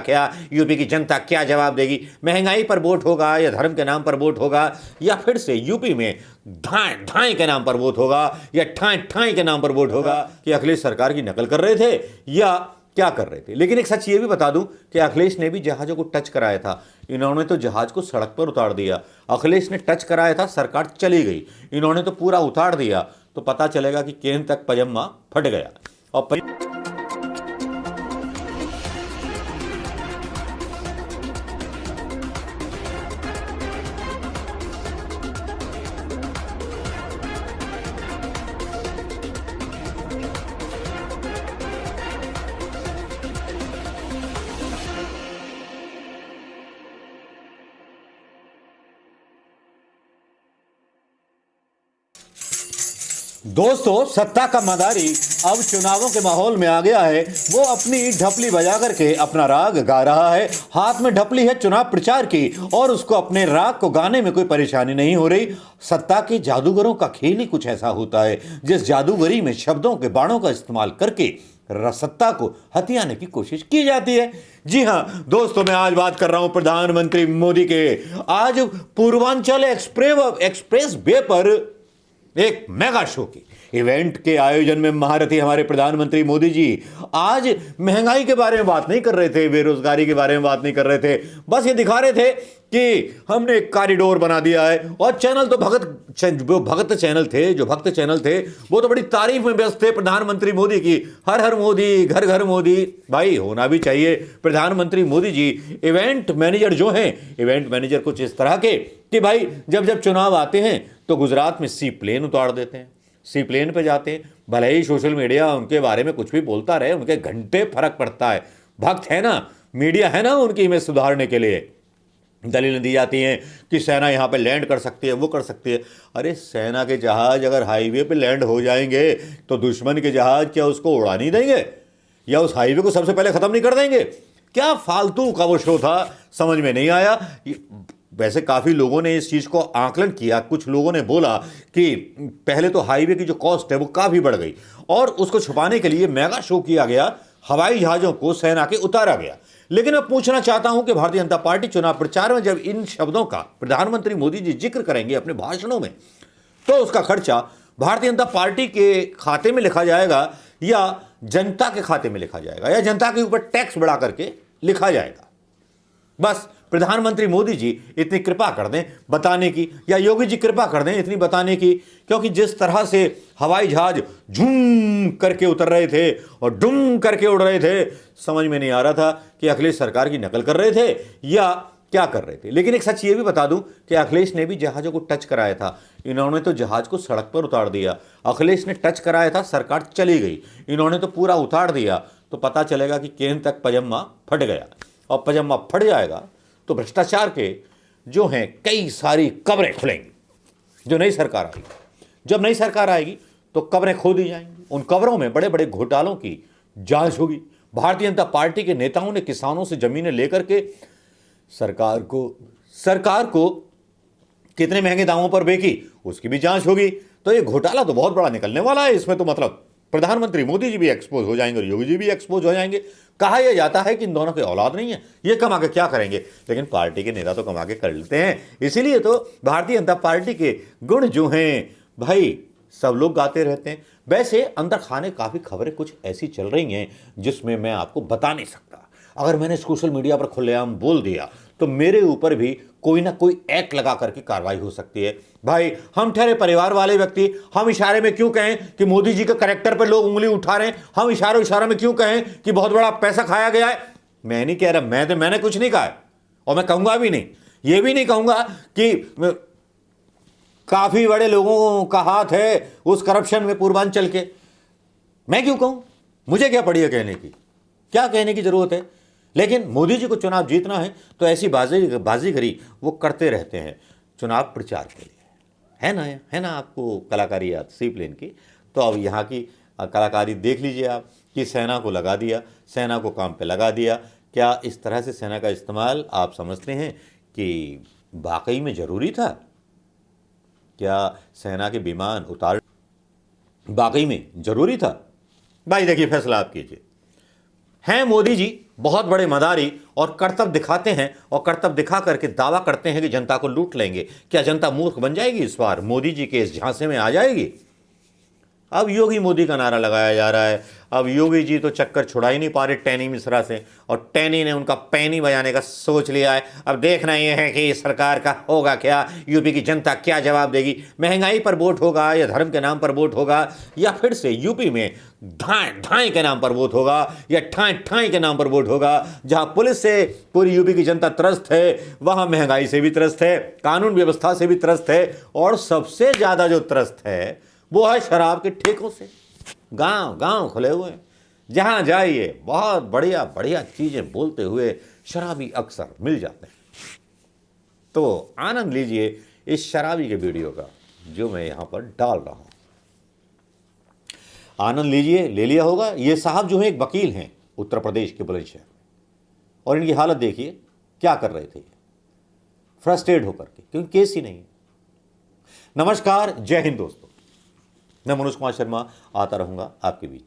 क्या यूपी की जनता क्या जवाब देगी? महंगाई पर वोट होगा या धर्म के नाम पर वोट होगा या फिर से यूपी में धाए धाए के नाम पर वोट होगा या ठाए ठाए के नाम पर वोट होगा कि अखिलेश सरकार की नकल कर रहे थे या क्या कर रहे थे? लेकिन एक सच ये भी बता दूं कि अखिलेश ने भी जहाजों को टच कराया था। इन्होंने तो जहाज को सड़क पर उतार दिया। अखिलेश ने टच कराया था, सरकार चली गई। इन्होंने तो पूरा उतार दिया, तो पता चलेगा कि केंद्र तक पजम्मा फट गया। और दोस्तों, सत्ता का मदारी अब चुनावों के माहौल में आ गया है। वो अपनी ढपली बजा करके अपना राग गा रहा है। हाथ में ढपली है चुनाव प्रचार की और उसको अपने राग को गाने में कोई परेशानी नहीं हो रही। सत्ता के जादूगरों का खेल ही कुछ ऐसा होता है, जिस जादूगरी में शब्दों के बाणों का इस्तेमाल करके सत्ता को हथियाने की कोशिश की जाती है। जी हां दोस्तों, मैं आज बात कर रहा हूं प्रधानमंत्री मोदी के। आज पूर्वांचल एक्सप्रेस वे पर एक मेगा शो की इवेंट के आयोजन में महारथी हमारे प्रधानमंत्री मोदी जी आज महंगाई के बारे में बात नहीं कर रहे थे, बेरोजगारी के बारे में बात नहीं कर रहे थे। बस ये दिखा रहे थे कि हमने एक कॉरिडोर बना दिया है। और चैनल तो भगत चैनल थे वो तो बड़ी तारीफ में व्यस्त थे प्रधानमंत्री मोदी की। हर हर मोदी, घर घर मोदी। भाई होना भी चाहिए। प्रधानमंत्री मोदी जी इवेंट मैनेजर जो हैं, इवेंट मैनेजर कुछ इस तरह के कि भाई जब चुनाव आते हैं तो गुजरात में सी प्लेन उतार देते हैं, सी प्लेन पे जाते हैं। भले ही सोशल मीडिया उनके बारे में कुछ भी बोलता रहे, उनके घंटे फर्क पड़ता है। भक्त है ना, मीडिया है ना उनकी इमेज सुधारने के लिए। दलीलें दी जाती हैं कि सेना यहाँ पे लैंड कर सकती है, वो कर सकती है। अरे सेना के जहाज अगर हाईवे पे लैंड हो जाएंगे तो दुश्मन के जहाज क्या उसको उड़ा नहीं देंगे या उस हाईवे को सबसे पहले खत्म नहीं कर देंगे? क्या फालतू का वो शो था, समझ में नहीं आया। वैसे काफ़ी लोगों ने इस चीज़ को आकलन किया। कुछ लोगों ने बोला कि पहले तो हाईवे की जो कॉस्ट है वो काफ़ी बढ़ गई और उसको छुपाने के लिए मेगा शो किया गया, हवाई जहाज़ों को सेना के उतारा गया। लेकिन मैं पूछना चाहता हूं कि भारतीय जनता पार्टी चुनाव प्रचार में जब इन शब्दों का प्रधानमंत्री मोदी जी जिक्र करेंगे अपने भाषणों में, तो उसका खर्चा भारतीय जनता पार्टी के खाते में लिखा जाएगा या जनता के खाते में लिखा जाएगा या जनता के ऊपर टैक्स बढ़ा करके लिखा जाएगा? बस प्रधानमंत्री मोदी जी इतनी कृपा कर दें बताने की, या योगी जी कृपा कर दें इतनी बताने की, क्योंकि जिस तरह से हवाई जहाज झूम करके उतर रहे थे और डुम करके उड़ रहे थे, समझ में नहीं आ रहा था कि अखिलेश सरकार की नकल कर रहे थे या क्या कर रहे थे। लेकिन एक सच ये भी बता दूं कि अखिलेश ने भी जहाजों को टच कराया था। इन्होंने तो जहाज को सड़क पर उतार दिया। अखिलेश ने टच कराया था, सरकार चली गई। इन्होंने तो पूरा उतार दिया, तो पता चलेगा कि केंद्र तक पजम्मा फट गया। और पजम्मा फट जाएगा तो भ्रष्टाचार के जो हैं कई सारी कब्रें खुलेंगी। जो नई सरकार आएगी, जब नई सरकार आएगी तो कब्रें खोदी जाएंगी। उन कब्रों में बड़े बड़े घोटालों की जांच होगी। भारतीय जनता पार्टी के नेताओं ने किसानों से जमीनें लेकर के सरकार को कितने महंगे दामों पर बेची, उसकी भी जांच होगी। तो ये घोटाला तो बहुत बड़ा निकलने वाला है। इसमें तो मतलब प्रधानमंत्री मोदी जी भी एक्सपोज हो जाएंगे और योगी जी भी एक्सपोज हो जाएंगे। कहा यह जाता है कि इन दोनों के औलाद नहीं है, ये कमा के क्या करेंगे, लेकिन पार्टी के नेता तो कमा के कर लेते हैं। इसीलिए तो भारतीय जनता पार्टी के गुण जो हैं भाई सब लोग गाते रहते हैं। वैसे अंदर खाने काफ़ी खबरें कुछ ऐसी चल रही हैं जिसमें मैं आपको बता नहीं सकता। अगर मैंने सोशल मीडिया पर खुलेआम बोल दिया तो मेरे ऊपर भी कोई ना कोई एक्ट लगा करके कार्रवाई हो सकती है। भाई हम ठहरे परिवार वाले व्यक्ति, हम इशारे में क्यों कहें कि मोदी जी के कैरेक्टर पर लोग उंगली उठा रहे हैं? हम इशारों में क्यों कहें कि बहुत बड़ा पैसा खाया गया है? मैं नहीं कह रहा, मैंने कुछ नहीं कहा है और मैं कहूंगा भी नहीं। ये भी नहीं कहूंगा कि काफी बड़े लोगों का हाथ है उस करप्शन में पूर्वांचल के। मैं क्यों कहूं? मुझे क्या पड़ी है कहने की? क्या कहने की जरूरत है? लेकिन मोदी जी को चुनाव जीतना है तो ऐसी बाजीगरी वो करते रहते हैं चुनाव प्रचार के लिए। है ना आपको कलाकारी याद सी प्लेन की? तो अब यहाँ की कलाकारी देख लीजिए आप कि सेना को लगा दिया, सेना को काम पे लगा दिया। क्या इस तरह से सेना का इस्तेमाल आप समझते हैं कि वाकई में ज़रूरी था? क्या सेना के विमान उतार वाकई में ज़रूरी था? भाई देखिए, फैसला आप कीजिए। हैं मोदी जी बहुत बड़े मदारी और कर्तव्य दिखाते हैं और कर्तव्य दिखा करके दावा करते हैं कि जनता को लूट लेंगे। क्या जनता मूर्ख बन जाएगी? इस बार मोदी जी के इस झांसे में आ जाएगी? अब योगी मोदी का नारा लगाया जा रहा है। अब योगी जी तो चक्कर छुड़ा ही नहीं पा रहे टैनी मिश्रा से, और टैनी ने उनका पैनी बजाने का सोच लिया है। अब देखना यह है कि सरकार का होगा क्या, यूपी की जनता क्या जवाब देगी। महंगाई पर वोट होगा या धर्म के नाम पर वोट होगा, या फिर से यूपी में धाए धाए के नाम पर वोट होगा या ठाए ठाए के नाम पर वोट होगा। जहां पुलिस से पूरी यूपी की जनता त्रस्त है, वहां महंगाई से भी त्रस्त है, कानून व्यवस्था से भी त्रस्त है, और सबसे ज्यादा जो त्रस्त है वो है शराब के ठेकों से। गांव गांव खुले हुए हैं, जहां जाइए बहुत बढ़िया बढ़िया चीजें बोलते हुए शराबी अक्सर मिल जाते हैं। तो आनंद लीजिए इस शराबी के वीडियो का जो मैं यहां पर डाल रहा हूं। आनंद लीजिए। ले लिया होगा। ये साहब जो है एक वकील हैं उत्तर प्रदेश के बुलंदशहर में, और इनकी हालत देखिए क्या कर रहे थे, फ्रस्ट्रेट होकर के, क्योंकि केस ही नहीं है। नमस्कार, जय हिंद दोस्तों। मैं मनोज कुमार शर्मा आता रहूंगा आपके बीच।